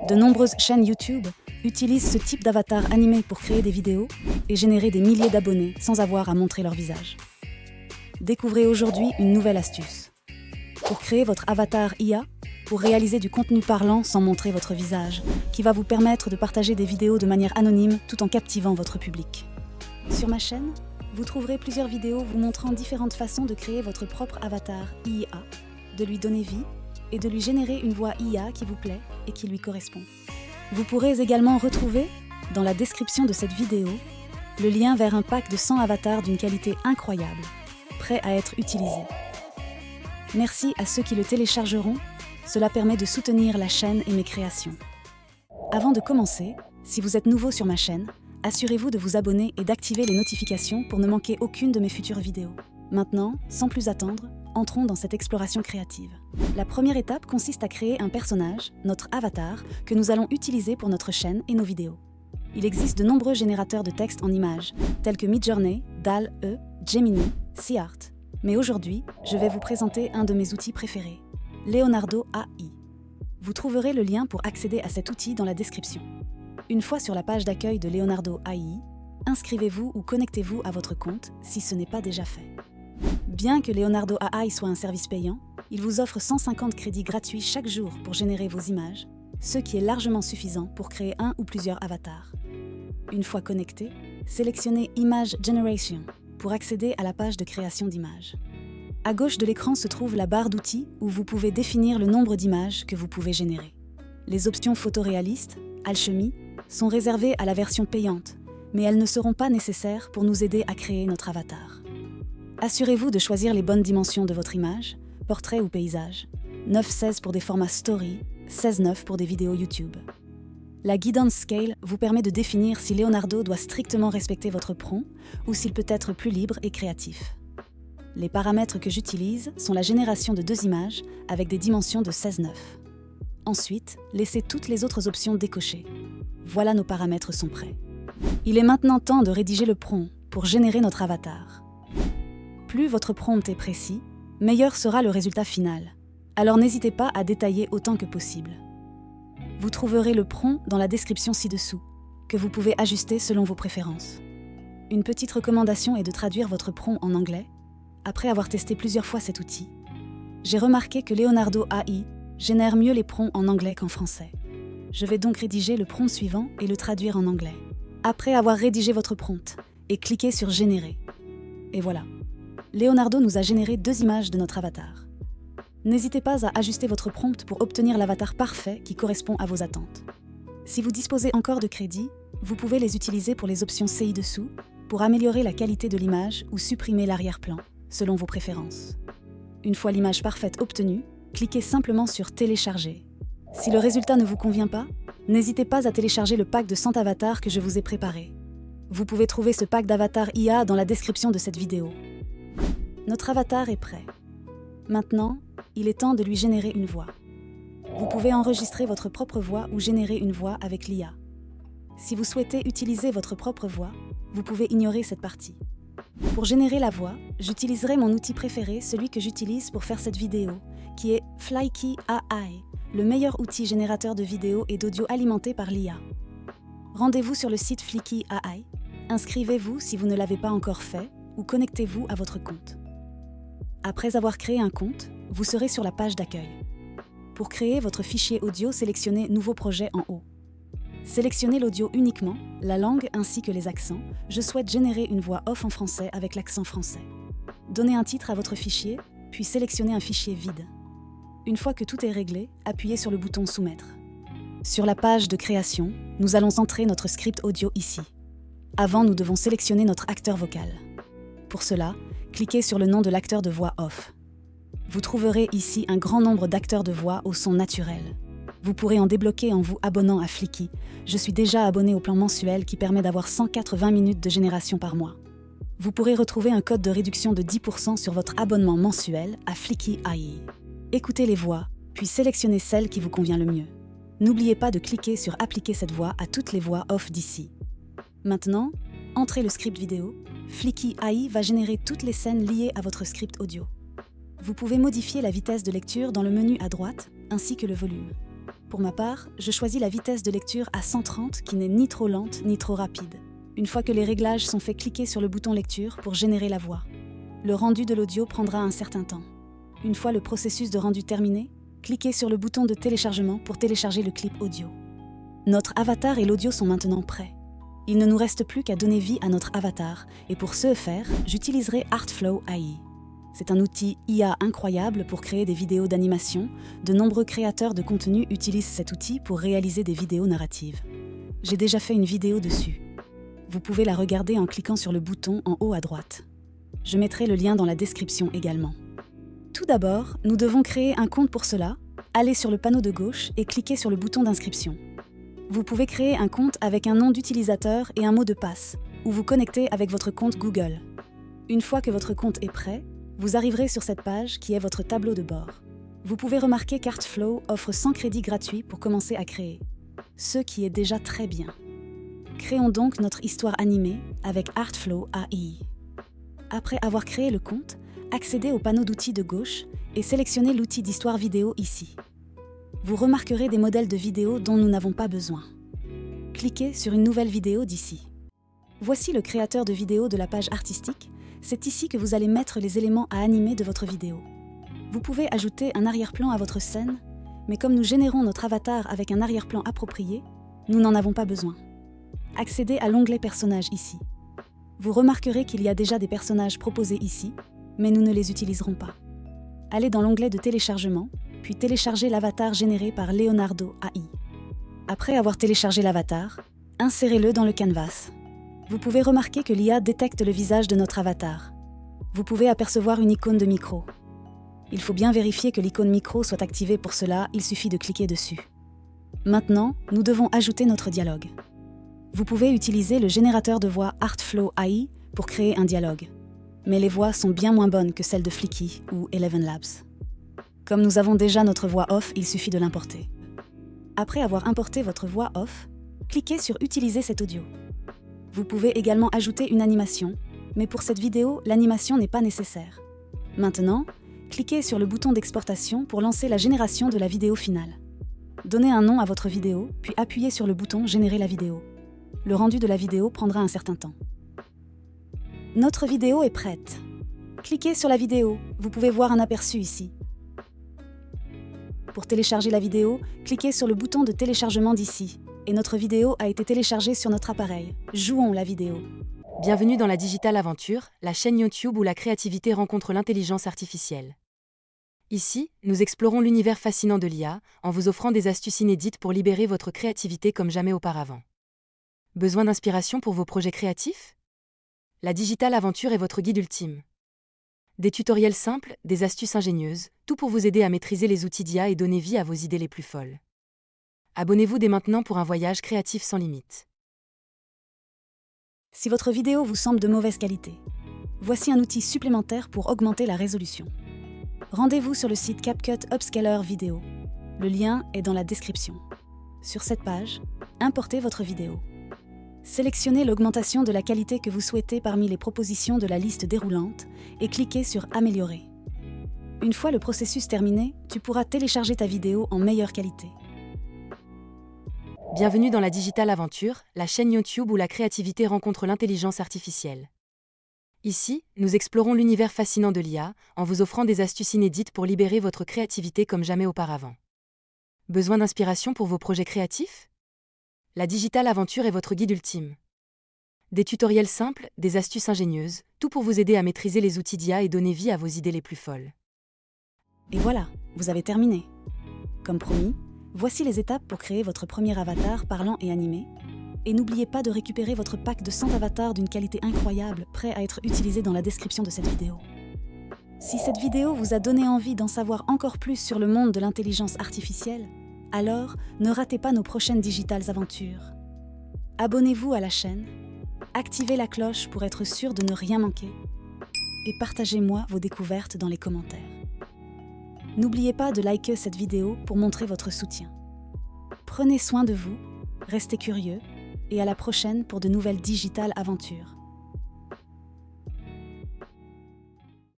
De nombreuses chaînes YouTube utilisent ce type d'avatar animé pour créer des vidéos et générer des milliers d'abonnés sans avoir à montrer leur visage. Découvrez aujourd'hui une nouvelle astuce. Pour créer votre avatar IA, pour réaliser du contenu parlant sans montrer votre visage, qui va vous permettre de partager des vidéos de manière anonyme tout en captivant votre public. Sur ma chaîne, vous trouverez plusieurs vidéos vous montrant différentes façons de créer votre propre avatar IA, de lui donner vie et de lui générer une voix IA qui vous plaît et qui lui correspond. Vous pourrez également retrouver, dans la description de cette vidéo, le lien vers un pack de 100 avatars d'une qualité incroyable, prêt à être utilisé. Merci à ceux qui le téléchargeront, cela permet de soutenir la chaîne et mes créations. Avant de commencer, si vous êtes nouveau sur ma chaîne, assurez-vous de vous abonner et d'activer les notifications pour ne manquer aucune de mes futures vidéos. Maintenant, sans plus attendre, entrons dans cette exploration créative. La première étape consiste à créer un personnage, notre avatar, que nous allons utiliser pour notre chaîne et nos vidéos. Il existe de nombreux générateurs de texte en images, tels que Midjourney, DALL-E, Gemini, SeaArt. Mais aujourd'hui, je vais vous présenter un de mes outils préférés, Leonardo AI. Vous trouverez le lien pour accéder à cet outil dans la description. Une fois sur la page d'accueil de Leonardo AI, inscrivez-vous ou connectez-vous à votre compte si ce n'est pas déjà fait. Bien que Leonardo AI soit un service payant, il vous offre 150 crédits gratuits chaque jour pour générer vos images, ce qui est largement suffisant pour créer un ou plusieurs avatars. Une fois connecté, sélectionnez Image Generation pour accéder à la page de création d'images. À gauche de l'écran se trouve la barre d'outils où vous pouvez définir le nombre d'images que vous pouvez générer. Les options photoréalistes, Alchemy, sont réservées à la version payante, mais elles ne seront pas nécessaires pour nous aider à créer notre avatar. Assurez-vous de choisir les bonnes dimensions de votre image, portrait ou paysage, 9:16 pour des formats story, 16:9 pour des vidéos YouTube. La Guidance Scale vous permet de définir si Leonardo doit strictement respecter votre prompt ou s'il peut être plus libre et créatif. Les paramètres que j'utilise sont la génération de 2 images avec des dimensions de 16:9. Ensuite, laissez toutes les autres options décochées. Voilà, nos paramètres sont prêts. Il est maintenant temps de rédiger le prompt pour générer notre avatar. Plus votre prompt est précis, meilleur sera le résultat final. Alors n'hésitez pas à détailler autant que possible. Vous trouverez le prompt dans la description ci-dessous, que vous pouvez ajuster selon vos préférences. Une petite recommandation est de traduire votre prompt en anglais. Après avoir testé plusieurs fois cet outil, j'ai remarqué que Leonardo AI génère mieux les prompts en anglais qu'en français. Je vais donc rédiger le prompt suivant et le traduire en anglais. Après avoir rédigé votre prompt, et cliquez sur Générer. Et voilà. Leonardo nous a généré 2 images de notre avatar. N'hésitez pas à ajuster votre prompt pour obtenir l'avatar parfait qui correspond à vos attentes. Si vous disposez encore de crédits, vous pouvez les utiliser pour les options ci-dessous pour améliorer la qualité de l'image ou supprimer l'arrière-plan, selon vos préférences. Une fois l'image parfaite obtenue, cliquez simplement sur Télécharger. Si le résultat ne vous convient pas, n'hésitez pas à télécharger le pack de 100 avatars que je vous ai préparé. Vous pouvez trouver ce pack d'avatars IA dans la description de cette vidéo. Notre avatar est prêt. Maintenant, il est temps de lui générer une voix. Vous pouvez enregistrer votre propre voix ou générer une voix avec l'IA. Si vous souhaitez utiliser votre propre voix, vous pouvez ignorer cette partie. Pour générer la voix, j'utiliserai mon outil préféré, celui que j'utilise pour faire cette vidéo, qui est Flyky AI, le meilleur outil générateur de vidéos et d'audio alimenté par l'IA. Rendez-vous sur le site Flyky AI, inscrivez-vous si vous ne l'avez pas encore fait, ou connectez-vous à votre compte. Après avoir créé un compte, vous serez sur la page d'accueil. Pour créer votre fichier audio, sélectionnez Nouveau projet en haut. Sélectionnez l'audio uniquement, la langue ainsi que les accents. Je souhaite générer une voix off en français avec l'accent français. Donnez un titre à votre fichier, puis sélectionnez un fichier vide. Une fois que tout est réglé, appuyez sur le bouton Soumettre. Sur la page de création, nous allons entrer notre script audio ici. Avant, nous devons sélectionner notre acteur vocal. Pour cela, cliquez sur le nom de l'acteur de voix off. Vous trouverez ici un grand nombre d'acteurs de voix au son naturel. Vous pourrez en débloquer en vous abonnant à Flyky. Je suis déjà abonné au plan mensuel qui permet d'avoir 180 minutes de génération par mois. Vous pourrez retrouver un code de réduction de 10% sur votre abonnement mensuel à Flyky AI. Écoutez les voix, puis sélectionnez celle qui vous convient le mieux. N'oubliez pas de cliquer sur Appliquer cette voix à toutes les voix off d'ici. Maintenant, entrez le script vidéo. Flyky AI va générer toutes les scènes liées à votre script audio. Vous pouvez modifier la vitesse de lecture dans le menu à droite, ainsi que le volume. Pour ma part, je choisis la vitesse de lecture à 130 qui n'est ni trop lente ni trop rapide. Une fois que les réglages sont faits, cliquez sur le bouton lecture pour générer la voix. Le rendu de l'audio prendra un certain temps. Une fois le processus de rendu terminé, cliquez sur le bouton de téléchargement pour télécharger le clip audio. Notre avatar et l'audio sont maintenant prêts. Il ne nous reste plus qu'à donner vie à notre avatar et pour ce faire, j'utiliserai Artflow AI. C'est un outil IA incroyable pour créer des vidéos d'animation. De nombreux créateurs de contenu utilisent cet outil pour réaliser des vidéos narratives. J'ai déjà fait une vidéo dessus. Vous pouvez la regarder en cliquant sur le bouton en haut à droite. Je mettrai le lien dans la description également. Tout d'abord, nous devons créer un compte pour cela. Allez sur le panneau de gauche et cliquez sur le bouton d'inscription. Vous pouvez créer un compte avec un nom d'utilisateur et un mot de passe, ou vous connecter avec votre compte Google. Une fois que votre compte est prêt, vous arriverez sur cette page qui est votre tableau de bord. Vous pouvez remarquer qu'Artflow offre 100 crédits gratuits pour commencer à créer, ce qui est déjà très bien. Créons donc notre histoire animée avec Artflow AI. Après avoir créé le compte, accédez au panneau d'outils de gauche et sélectionnez l'outil d'histoire vidéo ici. Vous remarquerez des modèles de vidéos dont nous n'avons pas besoin. Cliquez sur une nouvelle vidéo d'ici. Voici le créateur de vidéo de la page artistique. C'est ici que vous allez mettre les éléments à animer de votre vidéo. Vous pouvez ajouter un arrière-plan à votre scène, mais comme nous générons notre avatar avec un arrière-plan approprié, nous n'en avons pas besoin. Accédez à l'onglet Personnages ici. Vous remarquerez qu'il y a déjà des personnages proposés ici, mais nous ne les utiliserons pas. Allez dans l'onglet de téléchargement, puis téléchargez l'avatar généré par Leonardo AI. Après avoir téléchargé l'avatar, insérez-le dans le canvas. Vous pouvez remarquer que l'IA détecte le visage de notre avatar. Vous pouvez apercevoir une icône de micro. Il faut bien vérifier que l'icône micro soit activée. Pour cela, il suffit de cliquer dessus. Maintenant, nous devons ajouter notre dialogue. Vous pouvez utiliser le générateur de voix Artflow AI pour créer un dialogue. Mais les voix sont bien moins bonnes que celles de Flicky ou Eleven Labs. Comme nous avons déjà notre voix off, il suffit de l'importer. Après avoir importé votre voix off, cliquez sur Utiliser cet audio. Vous pouvez également ajouter une animation, mais pour cette vidéo, l'animation n'est pas nécessaire. Maintenant, cliquez sur le bouton d'exportation pour lancer la génération de la vidéo finale. Donnez un nom à votre vidéo, puis appuyez sur le bouton Générer la vidéo. Le rendu de la vidéo prendra un certain temps. Notre vidéo est prête. Cliquez sur la vidéo, vous pouvez voir un aperçu ici. Pour télécharger la vidéo, cliquez sur le bouton de téléchargement d'ici. Et notre vidéo a été téléchargée sur notre appareil. Jouons la vidéo. Bienvenue dans la Digital Aventure, la chaîne YouTube où la créativité rencontre l'intelligence artificielle. Ici, nous explorons l'univers fascinant de l'IA en vous offrant des astuces inédites pour libérer votre créativité comme jamais auparavant. Besoin d'inspiration pour vos projets créatifs ? La Digital Aventure est votre guide ultime. Des tutoriels simples, des astuces ingénieuses, tout pour vous aider à maîtriser les outils d'IA et donner vie à vos idées les plus folles. Abonnez-vous dès maintenant pour un voyage créatif sans limite. Si votre vidéo vous semble de mauvaise qualité, voici un outil supplémentaire pour augmenter la résolution. Rendez-vous sur le site CapCut Upscaler Vidéo. Le lien est dans la description. Sur cette page, importez votre vidéo. Sélectionnez l'augmentation de la qualité que vous souhaitez parmi les propositions de la liste déroulante et cliquez sur Améliorer. Une fois le processus terminé, tu pourras télécharger ta vidéo en meilleure qualité. Bienvenue dans la Digital Aventure, la chaîne YouTube où la créativité rencontre l'intelligence artificielle. Ici, nous explorons l'univers fascinant de l'IA en vous offrant des astuces inédites pour libérer votre créativité comme jamais auparavant. Besoin d'inspiration pour vos projets créatifs ? La Digital Aventure est votre guide ultime. Des tutoriels simples, des astuces ingénieuses, tout pour vous aider à maîtriser les outils d'IA et donner vie à vos idées les plus folles. Et voilà, vous avez terminé. Comme promis, voici les étapes pour créer votre premier avatar parlant et animé. Et n'oubliez pas de récupérer votre pack de 100 avatars d'une qualité incroyable, prêt à être utilisé dans la description de cette vidéo. Si cette vidéo vous a donné envie d'en savoir encore plus sur le monde de l'intelligence artificielle, alors ne ratez pas nos prochaines digitales aventures. Abonnez-vous à la chaîne, activez la cloche pour être sûr de ne rien manquer et partagez-moi vos découvertes dans les commentaires. N'oubliez pas de liker cette vidéo pour montrer votre soutien. Prenez soin de vous, restez curieux et à la prochaine pour de nouvelles digitales aventures.